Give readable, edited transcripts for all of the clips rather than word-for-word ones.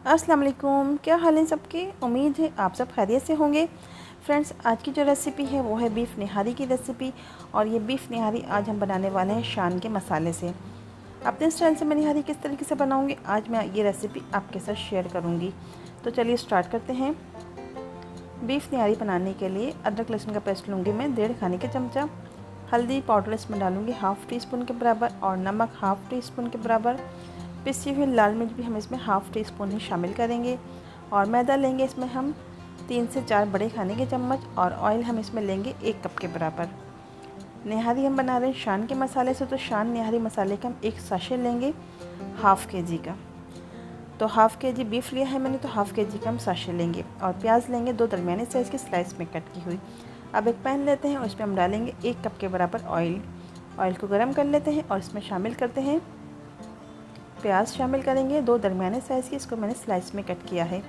अस्सलाम वालेकुम, क्या हाल है सबके। उम्मीद है आप सब खैरियत से होंगे। फ्रेंड्स, आज की जो रेसिपी है वो है बीफ़ निहारी की रेसिपी। और ये बीफ़ निहारी आज हम बनाने वाले हैं शान के मसाले से। अपने स्टाइल से मैं निहारी किस तरीके से बनाऊंगी आज मैं ये रेसिपी आपके साथ शेयर करूंगी। तो चलिए स्टार्ट करते हैं। बीफ़ निहारी बनाने के लिए अदरक लहसुन का पेस्ट लूँगी मैं 1.5 खाने के चमचा। हल्दी पाउडर इसमें डालूँगी 1/2 टी स्पून के बराबर और नमक 1/2 टी स्पून के बराबर। पिसी हुई लाल मिर्च भी हम इसमें 1/2 टी स्पून ही शामिल करेंगे। और मैदा लेंगे इसमें हम 3 से 4 बड़े खाने के चम्मच और ऑयल हम इसमें लेंगे 1 कप के बराबर। निहारी हम बना रहे हैं शान के मसाले से, तो शान निहारी मसाले का हम 1 साशे लेंगे 1/2 kg का। तो 1/2 kg बीफ लिया है मैंने, तो 1/2 kg का हम साशे लेंगे। और प्याज लेंगे 2 दरमियाने साइज़ की स्लाइस में कट की हुई। अब एक पैन लेते हैं और इसमें हम डालेंगे 1 कप के बराबर ऑयल। ऑयल को गर्म कर लेते हैं और इसमें शामिल करते हैं प्याज शामिल करेंगे 2 दरमियाने साइज़ की, इसको मैंने स्लाइस में कट किया है।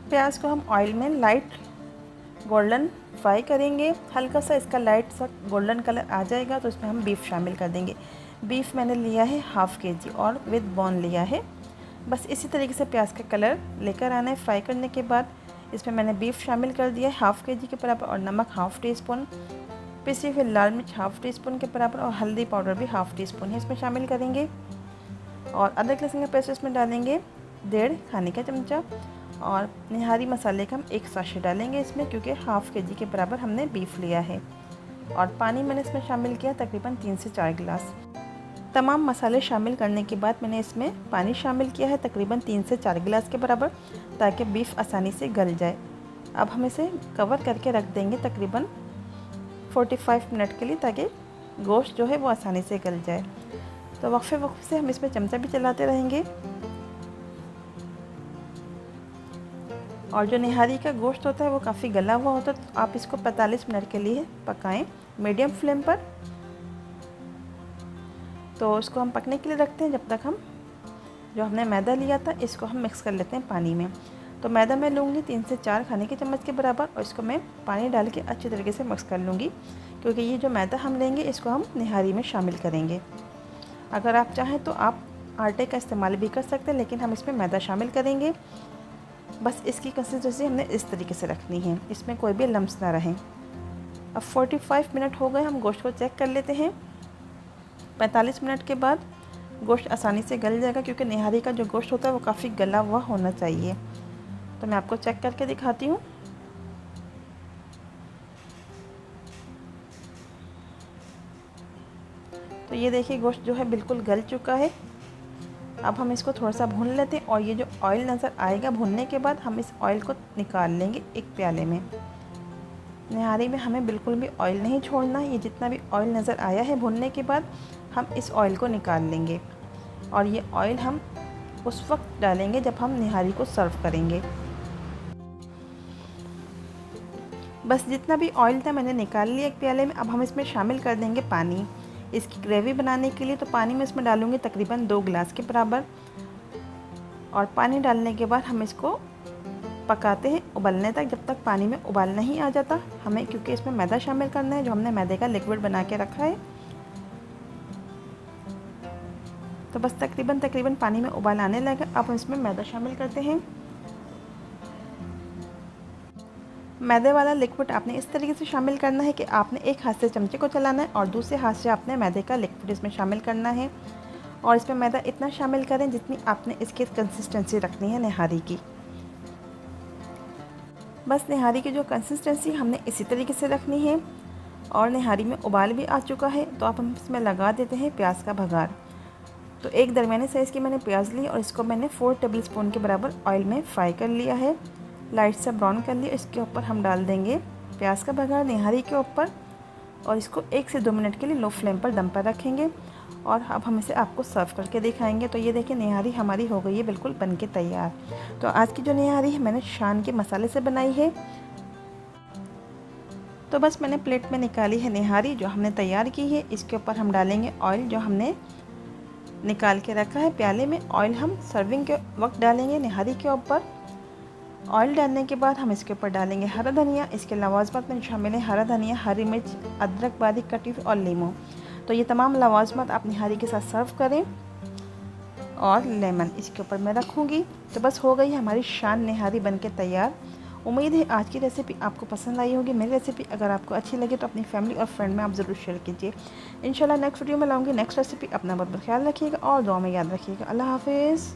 प्याज को हम ऑयल में लाइट गोल्डन फ्राई करेंगे। हल्का सा इसका लाइट सा गोल्डन कलर आ जाएगा तो इसमें हम बीफ शामिल कर देंगे। बीफ मैंने लिया है 1/2 kg और विद बोन लिया है। बस इसी तरीके से प्याज का कलर लेकर आना है। फ्राई करने के बाद इसमें मैंने बीफ शामिल कर दिया है 1/2 kg के बराबर और नमक 1/2 टी स्पून, पिसी हुई लाल मिर्च 1/2 टी स्पून के बराबर और हल्दी पाउडर भी 1/2 टी स्पून ही इसमें शामिल करेंगे। और अदरक लहसुन का पेस्ट इसमें डालेंगे 1.5 खाने का चमचा। और निहारी मसाले का हम 1 साशे डालेंगे इसमें, क्योंकि 1/2 kg के बराबर हमने बीफ लिया है। और पानी मैंने इसमें शामिल किया तकरीबन 3 से 4 गिलास। तमाम मसाले शामिल करने के बाद मैंने इसमें पानी शामिल किया है तकरीबन 3 से 4 गिलास के बराबर, ताकि बीफ आसानी से गल जाए। अब हम इसे कवर करके रख देंगे तकरीबन 45 मिनट के लिए, ताकि गोश्त जो है वो आसानी से गल जाए। तो वक्फे वक्फे से हम इसमें चमचा भी चलाते रहेंगे। और जो निहारी का गोश्त होता है वो काफ़ी गला हुआ होता है, तो आप इसको 45 मिनट के लिए पकाएं मीडियम फ्लेम पर। तो इसको हम पकने के लिए रखते हैं जब तक हम जो हमने मैदा लिया था इसको हम मिक्स कर लेते हैं पानी में। तो मैदा मैं लूँगी 3 से 4 खाने के चम्मच के बराबर और इसको मैं पानी डाल के अच्छी तरीके से मिक्स कर लूँगी, क्योंकि ये जो मैदा हम लेंगे इसको हम निहारी में शामिल करेंगे। अगर आप चाहें तो आप आटे का इस्तेमाल भी कर सकते हैं, लेकिन हम इसमें मैदा शामिल करेंगे। बस इसकी कंसिस्टेंसी हमने इस तरीके से रखनी है, इसमें कोई भी लम्स ना रहें। अब 45 मिनट हो गए, हम गोश्त को चेक कर लेते हैं। 45 मिनट के बाद गोश्त आसानी से गल जाएगा, क्योंकि निहारी का जो गोश्त होता है वो काफ़ी गला हुआ होना चाहिए। तो मैं आपको चेक करके दिखाती हूँ। तो ये देखिए गोश्त जो है बिल्कुल गल चुका है। अब हम इसको थोड़ा सा भून लेते हैं और ये जो ऑयल नज़र आएगा भूनने के बाद हम इस ऑयल को निकाल लेंगे एक प्याले में। निहारी में हमें बिल्कुल भी ऑयल नहीं छोड़ना है। ये जितना भी ऑयल नज़र आया है भूनने के बाद हम इस ऑयल को निकाल लेंगे। और ये ऑयल हम उस वक्त डालेंगे जब हम निहारी को सर्व करेंगे। बस जितना भी ऑयल था मैंने निकाल लिया एक प्याले में। अब हम इसमें शामिल कर देंगे पानी इसकी ग्रेवी बनाने के लिए। तो पानी में इसमें डालूँगी तकरीबन 2 गिलास के बराबर। और पानी डालने के बाद हम इसको पकाते हैं उबलने तक, जब तक पानी में उबाल नहीं आ जाता हमें, क्योंकि इसमें मैदा शामिल करना है जो हमने मैदे का लिक्विड बना के रखा है। तो बस तकरीबन पानी में उबाल आने लगा। अब हम इसमें मैदा शामिल करते हैं। मैदे वाला लिक्विड आपने इस तरीके से शामिल करना है कि आपने एक हाथ से चमचे को चलाना है और दूसरे हाथ से आपने मैदे का लिक्विड इसमें शामिल करना है। और इसमें मैदा इतना शामिल करें जितनी आपने इसकी कंसिस्टेंसी रखनी है निहारी की। बस निहारी की जो कंसिस्टेंसी हमने इसी तरीके से रखनी है। और निहारी में उबाल भी आ चुका है, तो अब हम इसमें लगा देते हैं प्याज का भगार। तो एक दरमियाने साइज़ की मैंने प्याज ली और इसको मैंने 4 टेबल स्पून के बराबर ऑयल में फ्राई कर लिया है, लाइट से ब्राउन कर लिया। इसके ऊपर हम डाल देंगे प्याज का भगार निहारी के ऊपर और इसको 1 से 2 मिनट के लिए लो फ्लेम पर दम पर रखेंगे। और अब हम इसे आपको सर्व करके दिखाएंगे। तो ये देखिए निहारी हमारी हो गई है बिल्कुल बन के तैयार। तो आज की जो निहारी है मैंने शान के मसाले से बनाई है। तो बस मैंने प्लेट में निकाली है निहारी जो हमने तैयार की है। इसके ऊपर हम डालेंगे ऑयल जो हमने निकाल के रखा है प्याले में। ऑयल हम सर्विंग के वक्त डालेंगे निहारी के ऊपर। ऑयल डालने के बाद हम इसके ऊपर डालेंगे हरा धनिया। इसके लवाजमत में शामिल है हरा धनिया, हरी मिर्च, अदरक बारीक कटी हुई और लीमू। तो ये तमाम लवाजमात आप निहारी के साथ सर्व करें और लेमन इसके ऊपर मैं रखूँगी। तो बस हो गई हमारी शान निहारी बनके तैयार। उम्मीद है आज की रेसिपी आपको पसंद आई होगी। मेरी रेसिपी अगर आपको अच्छी लगे तो अपनी फैमिली और फ्रेंड में आप ज़रूर शेयर कीजिए। इंशाल्लाह नेक्स्ट वीडियो में लाऊंगी नेक्स्ट रेसिपी। अपना बहुत ख्याल रखिएगा और दुआ में याद रखिएगा। अल्लाह हाफिज़।